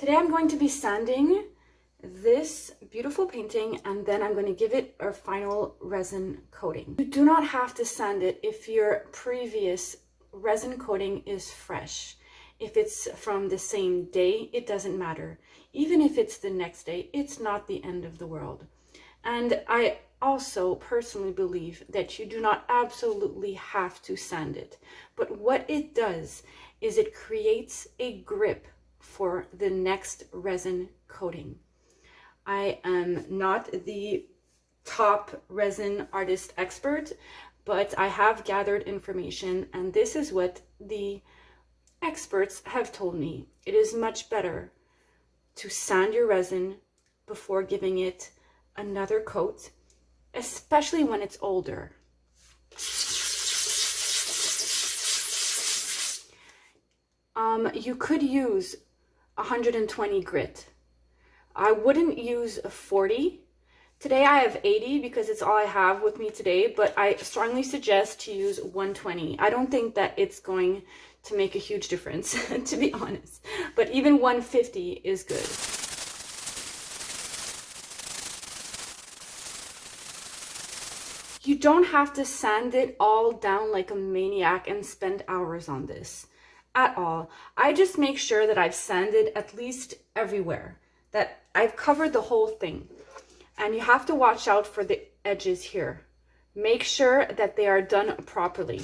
Today I'm going to be sanding this beautiful painting and then I'm going to give it a final resin coating. You do not have to sand it if your previous resin coating is fresh. If it's from the same day, it doesn't matter. Even if it's the next day, it's not the end of the world. And I also personally believe that you do not absolutely have to sand it. But what it does is it creates a grip for the next resin coating. I am not the top resin artist expert, but I have gathered information, and this is what the experts have told me. It is much better to sand your resin before giving it another coat, especially when it's older. You could use 120 grit. I wouldn't use a 40. Today I have 80 because it's all I have with me today, but I strongly suggest to use 120. I don't think that it's going to make a huge difference, to be honest, but even 150 is good. You don't have to sand it all down like a maniac and spend hours on this at all. I just make sure that I've sanded at least everywhere, that I've covered the whole thing. And you have to watch out for the edges here. Make sure that they are done properly.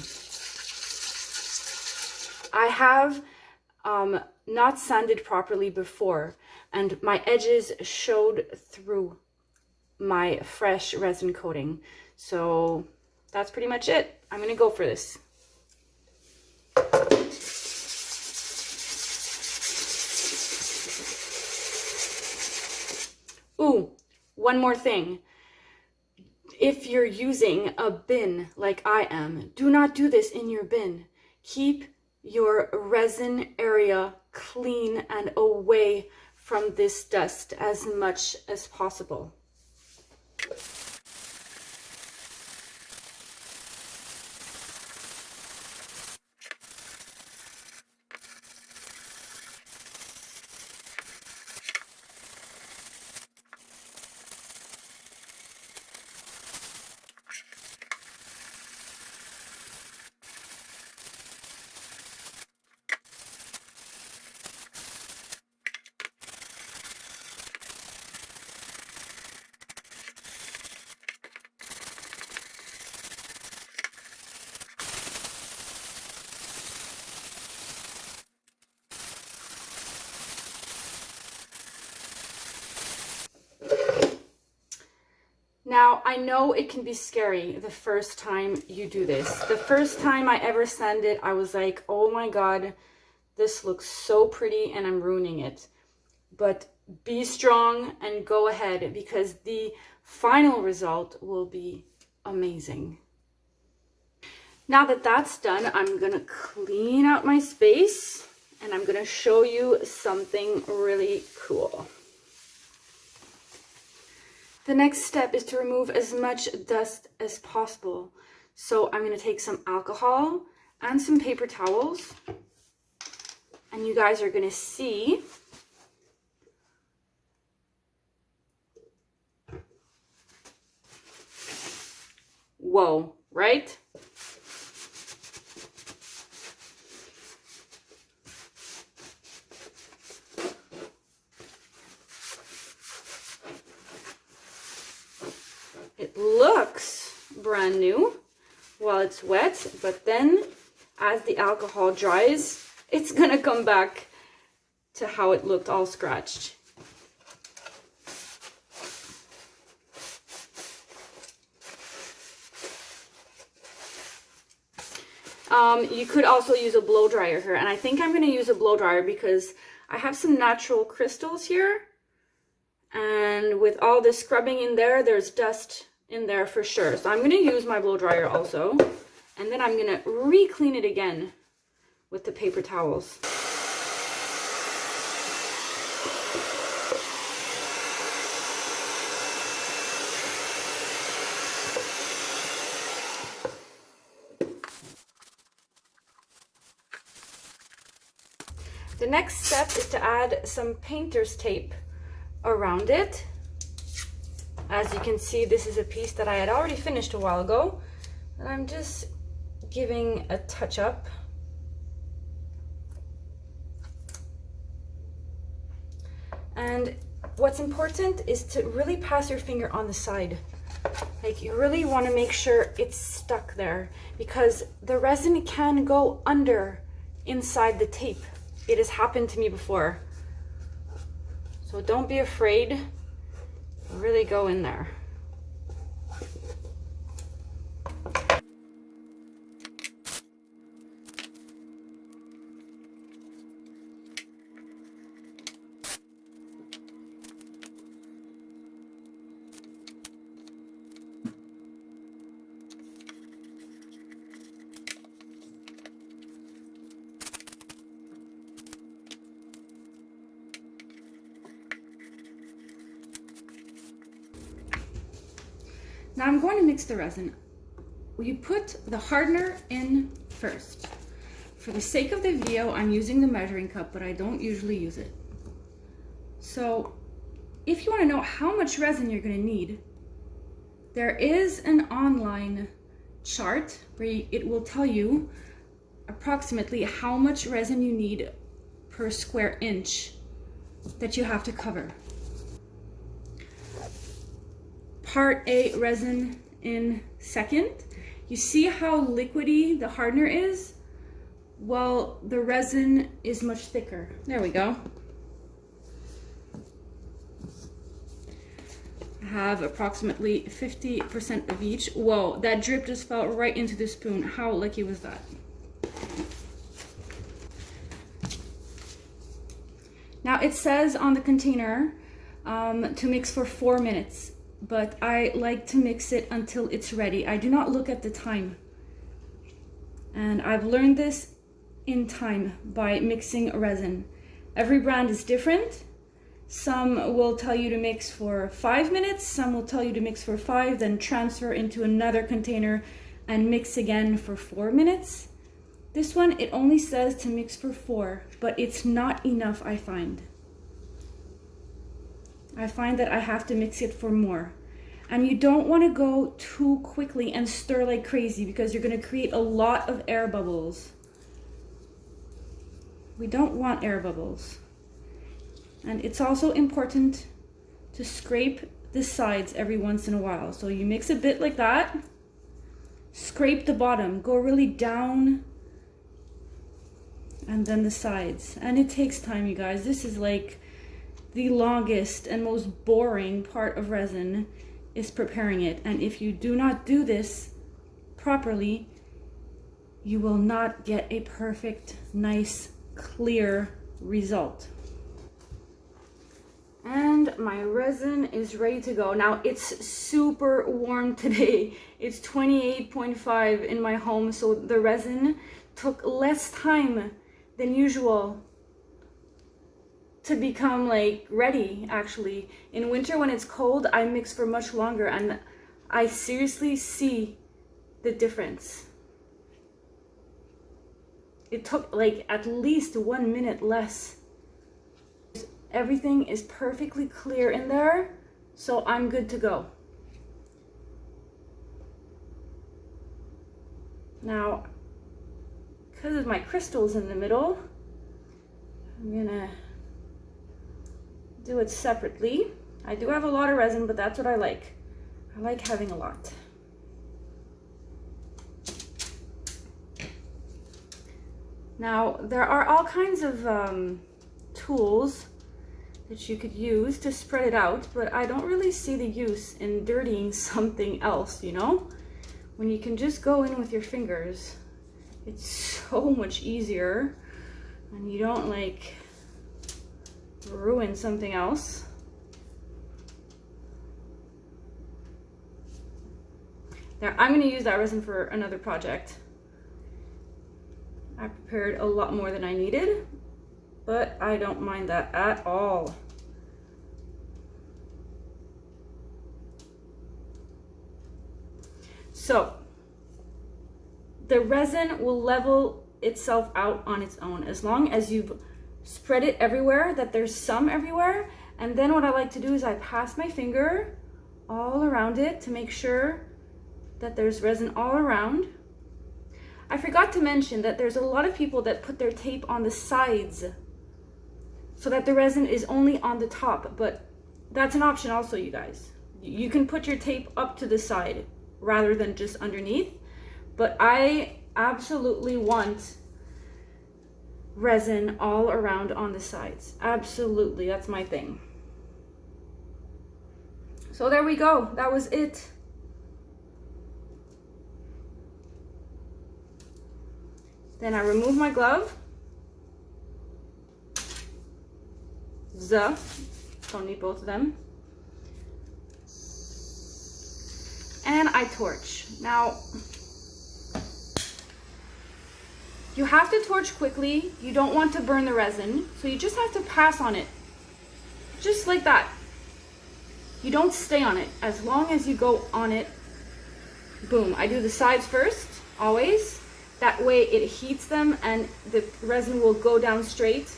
I have not sanded properly before, and my edges showed through my fresh resin coating. So that's pretty much it. I'm gonna go for this. Ooh, one more thing. If you're using a bin like I am, do not do this in your bin. Keep your resin area clean and away from this dust as much as possible. Now, I know it can be scary the first time you do this. The first time I ever sanded, I was like, oh my God, this looks so pretty and I'm ruining it. But be strong and go ahead because the final result will be amazing. Now that that's done, I'm gonna clean out my space and I'm gonna show you something really cool. The next step is to remove as much dust as possible. So I'm gonna take some alcohol and some paper towels, and you guys are gonna see whoa, right? It looks brand new while it's wet, but then as the alcohol dries, it's gonna come back to how it looked, all scratched. You could also use a blow dryer here, and I think I'm gonna use a blow dryer because I have some natural crystals here. And with all this scrubbing in there, there's dust in there for sure. So I'm going to use my blow dryer also. And then I'm going to re-clean it again with the paper towels. The next step is to add some painter's tape around it. As you can see, this is a piece that I had already finished a while ago, and I'm just giving a touch up. And what's important is to really pass your finger on the side. Like, you really want to make sure it's stuck there, because the resin can go under inside the tape. It has happened to me before. So don't be afraid. Really go in there. Now I'm going to mix the resin. You put the hardener in first. For the sake of the video, I'm using the measuring cup, but I don't usually use it. So if you want to know how much resin you're going to need, there is an online chart where it will tell you approximately how much resin you need per square inch that you have to cover. Part A resin in second. You see how liquidy the hardener is? Well, the resin is much thicker. There we go. I have approximately 50% of each. Whoa, that drip just fell right into the spoon. How lucky was that? Now it says on the container to mix for 4 minutes. But I like to mix it until it's ready. I do not look at the time. And I've learned this in time by mixing resin. Every brand is different. Some will tell you to mix for 5 minutes, some will tell you to mix for 5, then transfer into another container and mix again for 4 minutes. This one, it only says to mix for 4, but it's not enough, I find. I find that I have to mix it for more. And you don't want to go too quickly and stir like crazy, because you're going to create a lot of air bubbles. We don't want air bubbles. And it's also important to scrape the sides every once in a while. So you mix a bit like that, scrape the bottom, go really down, and then the sides. And it takes time, you guys. This is like the longest and most boring part of resin, is preparing it. And if you do not do this properly, you will not get a perfect, nice, clear result. And my resin is ready to go. Now it's super warm today. It's 28.5 in my home, so the resin took less time than usual to become like ready. Actually, in winter when it's cold, I mix for much longer, and I seriously see the difference. It took like at least 1 minute less. Everything is perfectly clear in there, so I'm good to go. Now, because of my crystals in the middle, I'm gonna do it separately. I do have a lot of resin, but that's what I like. I like having a lot. Now, there are all kinds of tools that you could use to spread it out, but I don't really see the use in dirtying something else, you know? When you can just go in with your fingers, it's so much easier, and you don't like ruin something else. Now, I'm going to use that resin for another project. I prepared a lot more than I needed, but I don't mind that at all. So, the resin will level itself out on its own as long as you've spread it everywhere, that there's some everywhere. And then what I like to do is I pass my finger all around it to make sure that there's resin all around. I forgot to mention that there's a lot of people that put their tape on the sides so that the resin is only on the top, but that's an option also, you guys. You can put your tape up to the side rather than just underneath, but I absolutely want resin all around on the sides. Absolutely, that's my thing. So there we go, that was it. Then I remove my glove. Don't need both of them. And I torch. Now, you have to torch quickly. You don't want to burn the resin, so you just have to pass on it. Just like that. You don't stay on it. As long as you go on it, boom. I do the sides first, always. That way it heats them and the resin will go down straight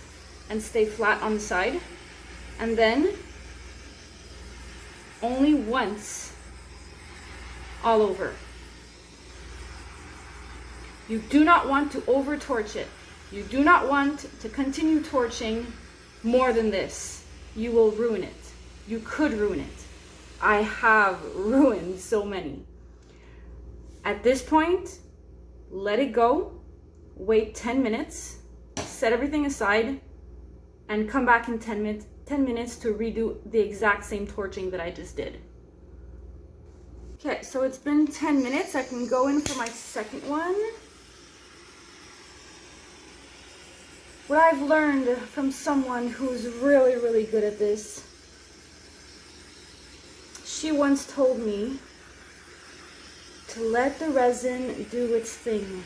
and stay flat on the side. And then only once all over. You do not want to over torch it. You do not want to continue torching more than this. You will ruin it. You could ruin it. I have ruined so many. At this point, let it go, wait 10 minutes, set everything aside, and come back in 10 minutes to redo the exact same torching that I just did. Okay, so it's been 10 minutes. I can go in for my second one. What I've learned from someone who's really, really good at this, she once told me to let the resin do its thing.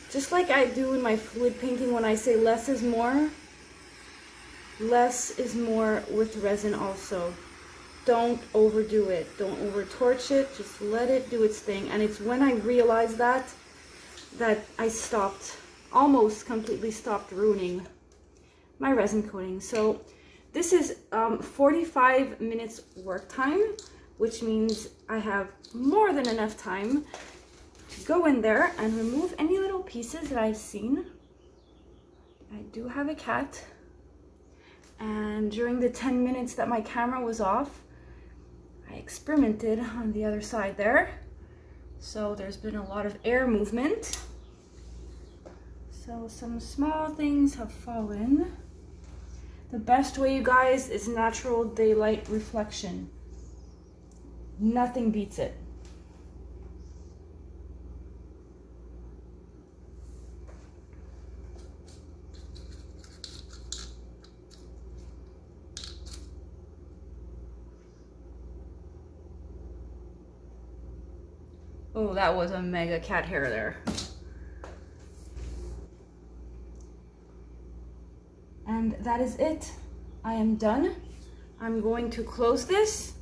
Just like I do in my fluid painting when I say less is more. Less is more with resin also. Don't overdo it. Don't over torch it. Just let it do its thing. And it's when I realized that I stopped, almost completely stopped ruining my resin coating. So this is 45 minutes work time, which means I have more than enough time to go in there and remove any little pieces that I've seen. I do have a cat, and during the 10 minutes that my camera was off, I experimented on the other side there. So there's been a lot of air movement. So some small things have fallen. The best way, you guys, is natural daylight reflection. Nothing beats it. Oh, that was a mega cat hair there. And that is it. I am done. I'm going to close this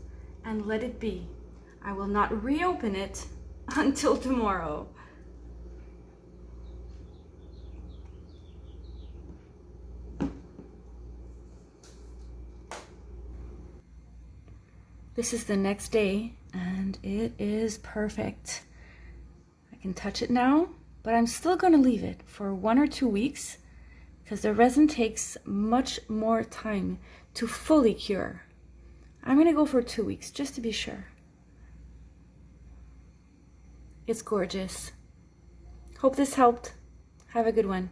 and let it be. I will not reopen it until tomorrow. This is the next day and it is perfect. I can touch it now, but I'm still going to leave it for 1 or 2 weeks because the resin takes much more time to fully cure. I'm going to go for 2 weeks just to be sure. It's gorgeous. Hope this helped. Have a good one.